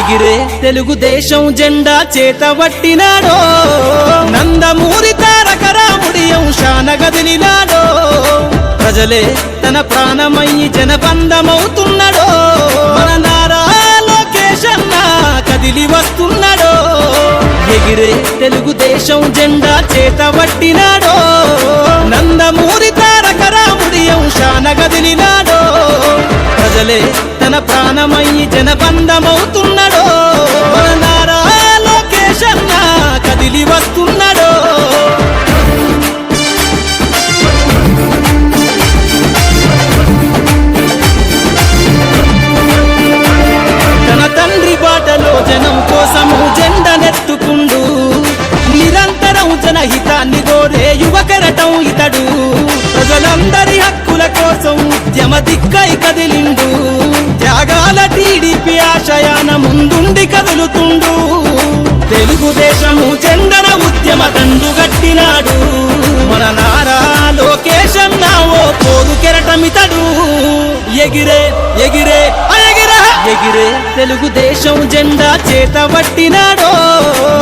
ఎగిరే తెలుగుదేశం జెండా చేతబట్టినాడో, నందమూరి తారక రాముడి అంశాన గదిలినాడో, ప్రజలే తన ప్రాణమయ్యి జనబంధమవుతున్నాడో, మన నారా లోకేష్ అన్న కదిలి వస్తున్నాడో, ఎగిరే తెలుగుదేశం జెండా చేతబట్టినాడో, నందమూరి తారక రాముడి అంశాన గదిలినాడో, ప్రజలే తన ప్రాణమయ్యి జనబంధమవుతున్నాడో, మన నారా లోకేష్ అన్న కదిలి వస్తున్నాడో. తన తండ్రి బాటలో జనం కోసము జెండనెత్తుకుండు, నిరంతరం జనహితాన్ని కోరే యువకరటం ఇతడు, ప్రజలందరి హక్కుల కోసం ఉద్యమ దిక్కై కదిలిండు, త్యాగాల టీడీపీ ఆశయాన ముందుండి కదులుతుండు, తెలుగుదేశము జెండన ఉద్యమ దండుగట్టినాడు, మన నారా లోకేష్ అన్న ఓ పోరు కెరటమితడు, ఎగిరే ఎగిరే ఎగిరే ఎగిరే తెలుగుదేశం జెండా చేతబట్టినాడో,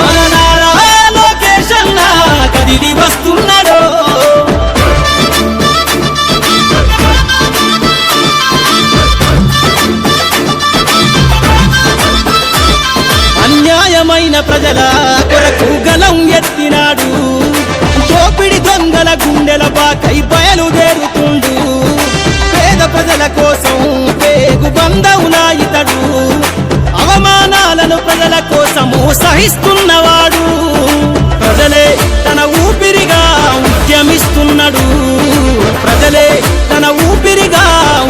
మన నారా లోకేష్ అన్న కదిలి వస్తున్నాడో. అన్యాయమైన ప్రజల కొరకు గలం ఎత్తినాడు, దోపిడి దొంగల గుండెల బాకై బయలుదేరుతుండు, పేద ప్రజల కోసం పేగు బంధవునా ఇతడు, అవమానాలను ప్రజల కోసము సహిస్తున్నవాడు, ప్రజలే తన ఊపిరిగా ఉద్యమిస్తున్నాడు, ప్రజలే తన ఊపిరిగా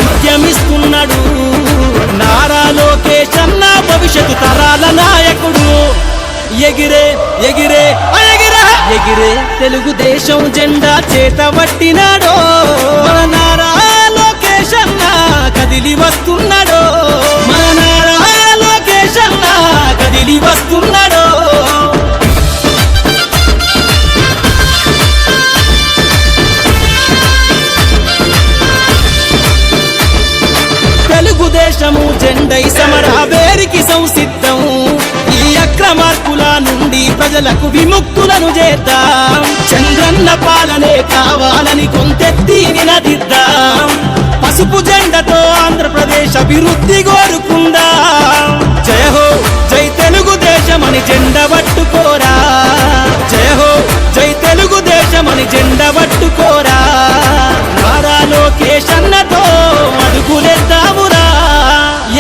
ఉద్యమిస్తున్నాడు, నారా లోకేష్ అన్న భవిష్యత్తు తరాల నాయకుడు, ఎగిరే ఎగిరే ఎగిరే ఎగిరే తెలుగుదేశం జెండా చేతబట్టినాడో, మన నారా లోకేష్ అన్న కదిలి వస్తున్నాడో, మన నారా లోకేష్ అన్న కదిలి వస్తున్నాడో. తెలుగుదేశము జెండై సమరావేరికి సంసిద్ధం, ఈ అక్రమార్కుల నుండి ప్రజలకు విముక్తులను చేద్దాం, చంద్రన్న పాలనే కావాలని కొంతెత్తి నినదిద్దాం, పసుపు జెండతో ఆంధ్రప్రదేశ్ అభివృద్ధి కోరుకుందాం, జయ హో జై తెలుగుదేశమని జెండ పట్టుకోరా, జయ హో జై తెలుగుదేశమని జెండ పట్టుకోరా, నారా లోకేష్ అన్నతో అడుగులేద్దామురా,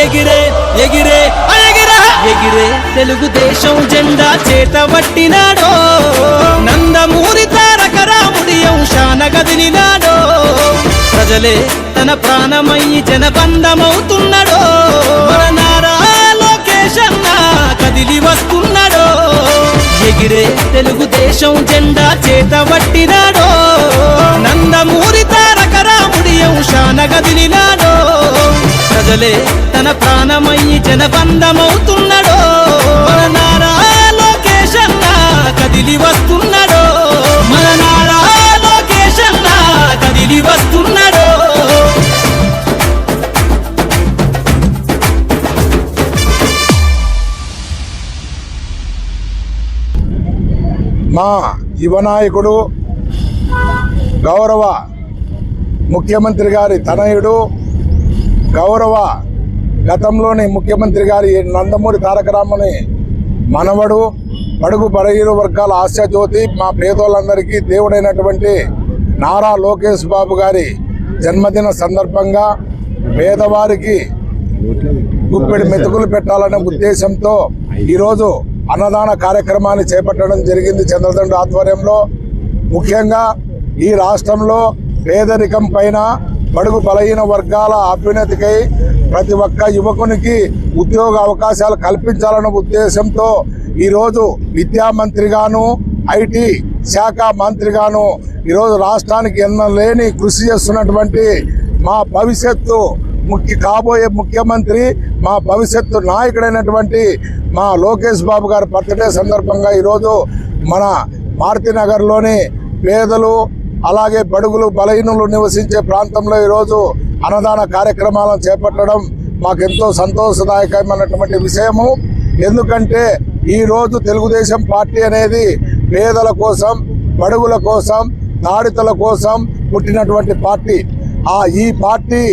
ఎగిరే ఎగిరే ఎగిరే ఎగిరే తెలుగుదేశం జెండా చేతబట్టినాడో, నందమూరి తారక రాముడి అంశాన గదిలినాడో, ప్రజలే తన ప్రాణమయ్యి జనబంధమవుతున్నాడో, మన నారా లోకేష్ అన్న కదిలి వస్తున్నాడో, ఎగిరే తెలుగుదేశం జెండా చేతబట్టినాడో, నందమూరి తారక రాముడి అంశాన గదిలినాడో, ప్రజలే తన ప్రాణమయ్యి జనబంధమవుతున్నాడో, మన నారా లోకేష్ అన్న కదిలి వస్తున్నాడో, మన నారా లోకేష్ అన్న కదిలి వస్తున్నాడో. మా యువనాయకుడు గౌరవ ముఖ్యమంత్రి గారి తనయుడు, గౌరవ గతంలోని ముఖ్యమంత్రి గారి నందమూరి తారక రాముని మనవడు, బడుగు బలహీన వర్గాల ఆశాజ్యోతి, మా పేదోళ్ళందరికీ దేవుడైనటువంటి నారా లోకేష్ బాబు గారి జన్మదిన సందర్భంగా పేదవారికి గుప్పెడి మెతుకులు పెట్టాలనే ఉద్దేశంతో ఈరోజు అన్నదాన కార్యక్రమాన్ని చేపట్టడం జరిగింది చంద్రదండు ఆధ్వర్యంలో. ముఖ్యంగా ఈ రాష్ట్రంలో పేదరికం పైన, బడుగు బలహీన వర్గాల అభ్యున్నతికై ప్రతి ఒక్క యువకునికి ఉద్యోగ అవకాశాలు కల్పించాలన్న ఉద్దేశంతో ఈరోజు విద్యామంత్రిగాను, ఐటీ శాఖ మంత్రిగాను ఈరోజు రాష్ట్రానికి ఎన్నలేని కృషి చేస్తున్నటువంటి మా భవిష్యత్తు కాబోయే ముఖ్యమంత్రి, మా భవిష్యత్తు నాయకుడైనటువంటి మా లోకేష్ బాబు గారి బర్త్డే సందర్భంగా ఈరోజు మన మారుతినగర్లోని పేదలు అలాగే బడుగులు బలహీనులు నివసించే ప్రాంతంలో ఈరోజు అన్నదాన కార్యక్రమాలను చేపట్టడం మాకెంతో సంతోషదాయకమైనటువంటి విషయము. ఎందుకంటే ఈరోజు తెలుగుదేశం పార్టీ అనేది పేదల కోసం, బడుగుల కోసం, దాడితుల కోసం పుట్టినటువంటి పార్టీ. ఈ పార్టీ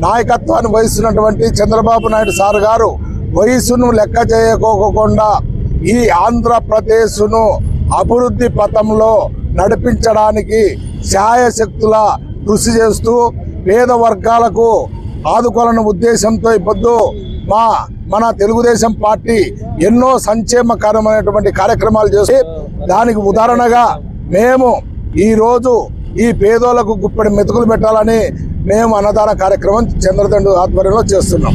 నాయకత్వాన్ని వహిస్తున్నటువంటి చంద్రబాబు నాయుడు సార్ గారు వయసును లెక్క చేయకోకుండా ఈ ఆంధ్రప్రదేశ్ను అభివృద్ధి పథంలో నడిపించడానికి శాయశక్తుల కృషి చేస్తూ పేద వర్గాలకు ఆదుకోవాలన్న ఉద్దేశంతో ఇప్పుడు మన తెలుగుదేశం పార్టీ ఎన్నో సంక్షేమకరమైనటువంటి కార్యక్రమాలు చేసి దానికి ఉదాహరణగా మేము ఈరోజు ఈ పేదోళ్లకు గుప్పెడి మెతుకులు పెట్టాలని మేము అన్నదాన కార్యక్రమం చంద్రదండు ఆధ్వర్యంలో చేస్తున్నాం.